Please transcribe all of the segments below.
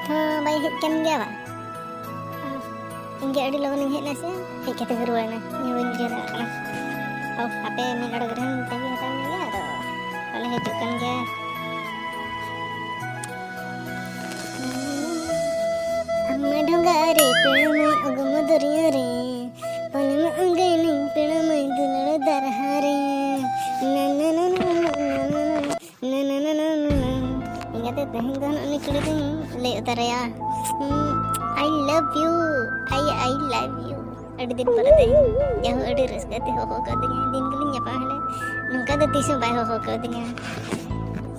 ᱱᱤᱛ ᱦᱚᱸ ᱵᱟᱭ ᱦᱮᱡ ᱠᱟᱱ ᱜᱮᱭᱟ ᱵᱟ? ᱤᱧ ᱜᱮ ᱟᱹᱰᱤ ᱞᱚᱜᱚᱱᱤᱧ ᱦᱮᱡ ᱱᱟ ᱥᱮ ᱦᱮᱡ ᱠᱟᱛᱮ ᱜᱮ ᱨᱩᱣᱟᱹᱲ ᱮᱱᱟ, ᱤᱧ ᱵᱟᱹᱧ ᱵᱩᱡᱷᱟᱹᱣ ᱫᱟᱲᱮᱭᱟᱜ ᱠᱟᱱᱟ᱾ ᱦᱟᱯᱮ ᱢᱤᱫ ᱚᱰᱚᱠ ᱨᱮᱧ ᱛᱟᱺᱜᱤ ᱦᱟᱛᱟᱲ ᱧᱚᱜ ᱜᱮᱭᱟ, ᱟᱫᱚ ᱵᱟᱞᱮ ᱦᱤᱡᱩᱜ ᱠᱟᱱ ᱜᱮᱭᱟ᱾ ᱟᱢᱟ ᱰᱷᱚᱸᱜᱟ ᱨᱮ ᱯᱮᱲᱟ ᱢᱟᱹᱭ ᱚᱜᱚᱢ ᱫᱚᱨᱭᱟ ᱨᱮ ᱯᱟᱞᱮᱢ ᱟᱸᱜᱟᱭᱱᱟᱹᱧ ᱯᱮᱲᱟ ᱢᱟᱹᱭ ᱫᱩᱞᱟᱹᱲ ᱫᱟᱨᱦᱟ ᱨᱮ ᱱᱟ ᱱᱟ ᱱᱟ ᱱᱟ ᱱᱟ ᱱᱟ ᱱᱟ ᱱᱟ ᱤᱱᱟᱹᱛᱮ ᱛᱮᱦᱮᱧ ᱫᱚ ᱩᱱᱤ ᱠᱩᱲᱤ ᱫᱚᱧ ᱞᱟᱹᱭ ᱩᱛᱟᱹᱨᱟᱭᱟ I love you, I love you. ᱟᱹᱰᱤ ᱫᱤᱱ ᱯᱚᱨᱮ ᱛᱮᱦᱮᱧ ᱡᱟᱦᱳ ᱟᱹᱰᱤ ᱨᱟᱹᱥᱠᱟᱹ ᱛᱮ ᱦᱚᱦᱚ ᱠᱟᱣᱫᱤᱧᱟ, ᱫᱤᱱ ᱜᱮᱞᱤᱧ ᱧᱟᱯᱟᱢ ᱦᱮᱞᱮ ᱱᱚᱝᱠᱟ ᱫᱚ ᱛᱤᱥ ᱦᱚᱸ ᱵᱟᱭ ᱦᱚᱦᱚ ᱠᱟᱣᱫᱤᱧᱟ᱾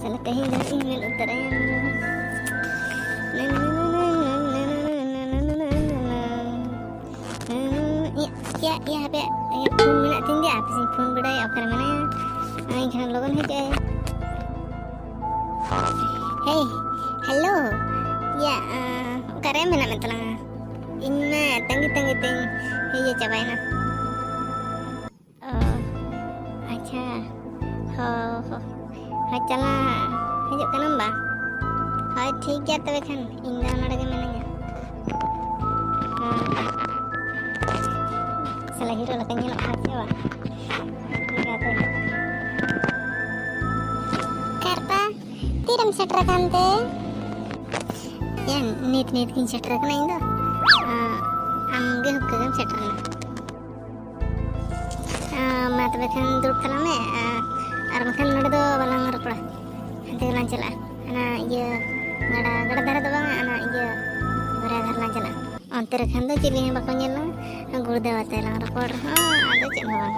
ᱥᱟᱞᱟ ᱛᱮᱦᱮᱧ ᱫᱚ ᱤᱧ ᱢᱮᱱ ᱩᱛᱟᱹᱨᱟᱭᱟ ya hape phone menak tin dia apa sih phone bedai okar mana ya ai jangan logon aja. Hey hello ya okare menak mentelang inna tangi ting iya cabaina oh acha ho chala hijuk kan mbak hai ठीक गया तबे खान इंदा नड़े के मेनanya salah hero lah kanyang aja wah Kharpa tiram setrakan teh ya nit kin setrakan indo amge hukam setrakan ma tebe kan duruk talame ar makan nade do balang ropla hante lan chala ana iya gada dara do bang ana iya gora dar lan chala onte rekhan do chili bako nyela gurda wate lang ropor ada cek bang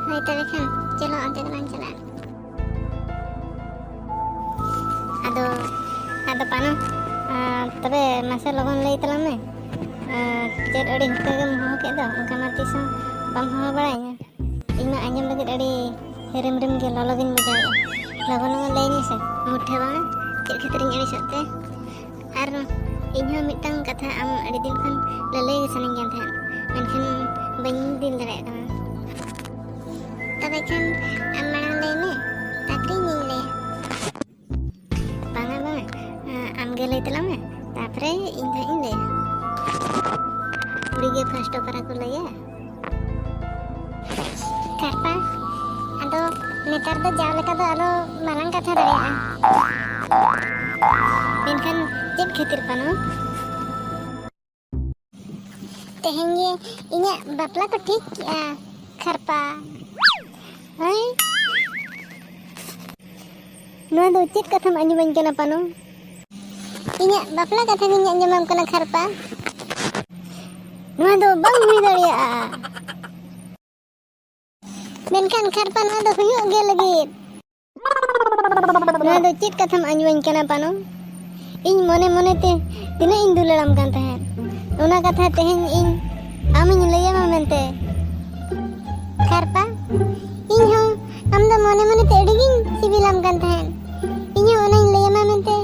hai tebe kan chalo onte lan chala ado pano tebe masa logon lay talame ced adi hukka gem ho ke do onka ma tiso bam ho baranya ina anjam lagi adi rem ge lologin bujai logon lay ni se muthe bang ced khatring adi sote ar inya mitang katha am adi din kan lalai saning gan than menkhan bain din dare kana tabe kan am marang lay me tapri ni lay banga bang am ge lay talame tapre inda inde uri ge first opera ko lay Kharpa ado netar do jaw leka do alo malang katha darea menkhan ced khatir pano tehenge inya bapla ko ठीक किया Kharpa hai noa do ced katham anjumañ kana pano inya bapla katha giñ anjamam kana Kharpa noa do bang hui dareya menkhan Kharpa noa do huyuk ge lagit noa do ced katham anjumañ kana pano ᱤᱧ ᱢᱚᱱᱮ ᱢᱚᱱᱮᱛᱮ ᱛᱤᱱᱟᱹᱜ ᱤᱧ ᱫᱩᱞᱟᱹᱲᱟᱢ ᱠᱟᱱ ᱛᱟᱦᱮᱸᱫ ᱚᱱᱟ ᱠᱟᱛᱷᱟ ᱛᱮᱦᱮᱧ ᱤᱧ ᱟᱢᱤᱧ ᱞᱟᱹᱭᱟᱢᱟ ᱢᱮᱱᱛᱮ Kharpa ᱤᱧ ᱦᱚᱸ ᱟᱢ ᱫᱚ ᱢᱚᱱᱮ ᱢᱚᱱᱮᱛᱮ ᱟᱹᱰᱤᱜᱤᱧ ᱥᱤᱵᱤᱞᱟᱢ ᱠᱟᱱ ᱛᱟᱦᱮᱸᱫ ᱤᱧ ᱦᱚᱸ ᱚᱱᱟᱧ ᱞᱟᱹᱭᱟᱢᱟ ᱢᱮᱱᱛᱮ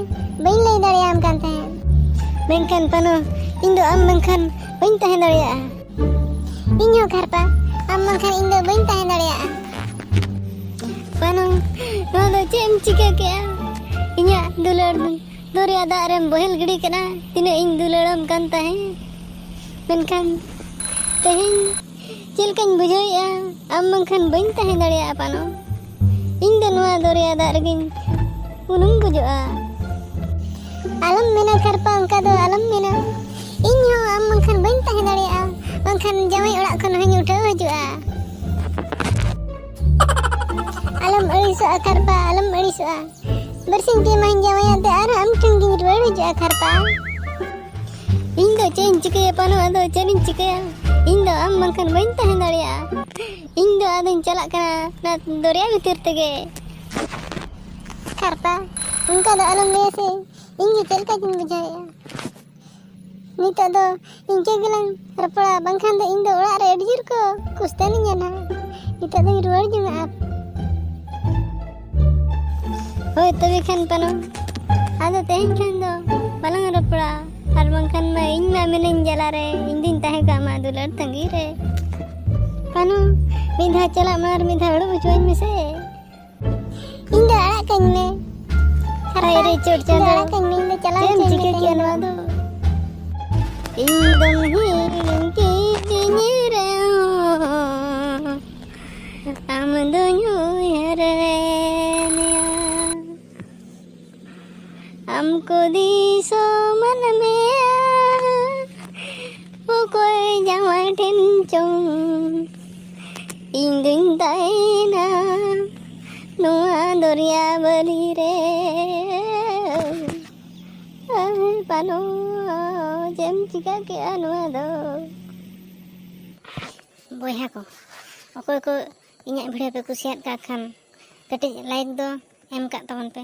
ᱵᱟᱹᱧ ᱞᱟᱹᱭ ᱫᱟᱲᱮᱭᱟᱢ ᱠᱟᱱ ᱛᱟᱦᱮᱸᱫ ᱢᱮᱱᱠᱷᱟᱱ ᱯᱟᱱᱚ ᱤᱧ ᱫᱚ ᱟᱢ ᱵᱟᱝᱠᱷᱟᱱ ᱵᱟᱹᱧ ᱛᱟᱦᱮᱸ ᱫᱟᱲᱮᱭᱟᱜᱼᱟ ᱤᱧ ᱦᱚᱸ Kharpa ᱟᱢ ᱵᱟᱝᱠᱷᱟᱱ ᱤᱧ ᱫᱚ ᱵᱟᱹᱧ ᱛᱟᱦᱮᱸ ᱫᱟᱲᱮᱭᱟᱜᱼᱟ ᱯᱟᱱᱚ ᱱᱚᱣᱟ ᱫᱚ ᱪᱮᱫ ᱮᱢ ᱪᱤᱠᱟᱹ ᱠᱮᱜᱼᱟ ᱤᱧᱟᱹᱜ ᱫᱩᱞᱟᱹᱲ ᱫᱚᱨᱭᱟ ᱫᱟᱜ ᱨᱮᱢ ᱵᱚᱦᱮᱞ ᱜᱤᱰᱤ ᱠᱟᱱᱟ ᱛᱤᱱᱟᱹᱜ ᱤᱧ ᱫᱩᱞᱟᱹᱲᱟᱢ ᱠᱟᱱ ᱛᱟᱦᱮᱸ ᱢᱮᱱᱠᱷᱟᱱ ᱛᱮᱦᱮᱧ ᱪᱮᱫ ᱞᱮᱠᱟᱧ ᱵᱩᱡᱷᱟᱹᱣᱮᱜᱼᱟ ᱟᱢ ᱵᱟᱝᱠᱷᱟᱱ ᱵᱟᱹᱧ ᱛᱟᱦᱮᱸ ᱫᱟᱲᱮᱭᱟᱜᱼᱟ ᱯᱟᱱᱚ ᱤᱧ ᱫᱚ ᱱᱚᱣᱟ ᱫᱚᱨᱭᱟ ᱫᱟᱜ ᱨᱮᱜᱤᱧ ᱩᱱᱩᱢ ᱜᱩᱡᱩᱜᱼᱟ ᱟᱞᱚᱢ ᱢᱮᱱᱟ Kharpa ᱚᱱᱠᱟ ᱫᱚ ᱟᱞᱚᱢ ᱢᱮᱱᱟ ᱤᱧ ᱦᱚᱸ ᱟᱢ ᱵᱟᱝᱠᱷᱟᱱ ᱵᱟᱹᱧ ᱛᱟᱦᱮᱸ ᱫᱟᱲᱮᱭᱟᱜᱼᱟ ᱵᱟᱝᱠᱷᱟन ᱡᱟᱶᱟᱭ ᱚᱲᱟᱜ ᱠᱷᱚᱱ ᱦᱚᱸᱧ ᱩᱴᱷᱟᱹᱣ ᱦᱤᱡᱩᱜᱼᱟ alam aᱲᱤᱥᱚᱜᱼᱟ Kharpa alam aᱲᱤᱥᱚᱜᱼᱟ bersin ke main jawanya te ara am tung gin ruwar ja Kharpa ᱤᱧ ᱫᱚ ᱪᱮᱫ ᱤᱧ ᱪᱤᱠᱟᱹᱭᱟ ᱯᱟᱱᱚ ᱟᱫᱚ ᱪᱮᱫ ᱤᱧ ᱪᱤᱠᱟᱹᱭᱟ ᱤᱧ ᱫᱚ ᱟᱢ ᱵᱟᱝᱠᱷᱟᱱ ᱵᱟᱹᱧ ᱛᱟᱦᱮᱸ ᱫᱟᱲᱮᱭᱟᱜᱼᱟ ᱤᱧ ᱫᱚ ᱟᱫᱚᱧ ᱪᱟᱞᱟᱜ ᱠᱟᱱᱟ ᱚᱱᱟ ᱫᱚᱨᱭᱟ ᱵᱷᱤᱛᱤᱨ ᱛᱮᱜᱮ Kharpa ᱚᱱᱠᱟ ᱫᱚ ᱟᱞᱚᱢ ᱞᱟᱹᱭᱟ ᱥᱮ ᱤᱧ ᱜᱮ ᱪᱮᱫ ᱞᱮᱠᱟ ᱪᱚᱧ ᱵᱩᱡᱷᱟᱹᱣᱮᱜᱼᱟ ᱱᱤᱛᱚᱜ ᱫᱚ ᱤᱱᱠᱟᱹ ᱜᱮᱞᱟᱝ ᱨᱚᱯᱚᱲᱟ ᱵᱟᱝᱠᱷᱟᱱ ᱫᱚ ᱤᱧ ᱫᱚ ᱚᱲᱟᱜ ᱨᱮ ᱟᱹᱰᱤ ᱡᱳᱨ ᱠᱚ ᱠᱩᱥᱛᱟᱱᱤᱧᱟ ᱱᱟᱦᱟᱜ ᱱᱤᱛᱚᱜ ᱫᱚᱧ ᱨᱩᱣᱟᱹᱲ ᱡᱚᱝᱟᱜᱼᱟ ᱦᱳᱭ ᱛᱚᱵᱮ ᱠᱷᱟᱱ ᱯᱟᱱᱚ ᱟᱫᱚ ᱛᱮᱦᱮᱧ ᱠᱷᱟᱱ ᱫᱚ ᱵᱟᱞᱟᱝ ᱨᱚᱯᱚᱲᱟ ᱟᱨ ᱵᱟᱝᱠᱷᱟन ᱢᱟ ᱤᱧ ᱢᱟ ᱢᱤᱱᱟᱹᱧ ᱡᱟᱞᱟ ᱨᱮ ᱤᱧ ᱫᱩᱧ ᱛᱟᱦᱮᱸ ᱠᱚᱜᱼᱟ ᱟᱢᱟᱜ ᱫᱩᱞᱟᱹᱲ ᱛᱟᱺᱜᱤ ᱨᱮ ᱯᱟᱱᱚ ᱢᱤᱫ ᱫᱷᱟᱣ ᱪᱟᱞᱟᱜ ᱢᱟ ᱟᱨ ᱢᱤᱫ ᱫᱷᱟᱣ ᱩᱰᱩᱠ ᱦᱚᱪᱚᱣᱟᱹᱧ ᱢᱮᱥᱮ ᱤᱧ ᱫᱚ ᱟᱲᱟᱜ ᱠᱟᱹᱧ ᱢᱮ हाय रे चोट चांदो दाड़ा कहीं ले चला चेम चिके किया नवा दो इंदम हिड़िंग की दिनिरे आम दोñu हेरेनिया हमको दिसो मन में वो कोई जावा ठेन चों इंदुñ ताइना नुआ दरिया बली रे पानो जेम चिका के नुआ दो बोया को अकोय को इᱧᱟᱜ भिडियो पे कुसियात का खान कटिज लाइक दो एम का तबन पे।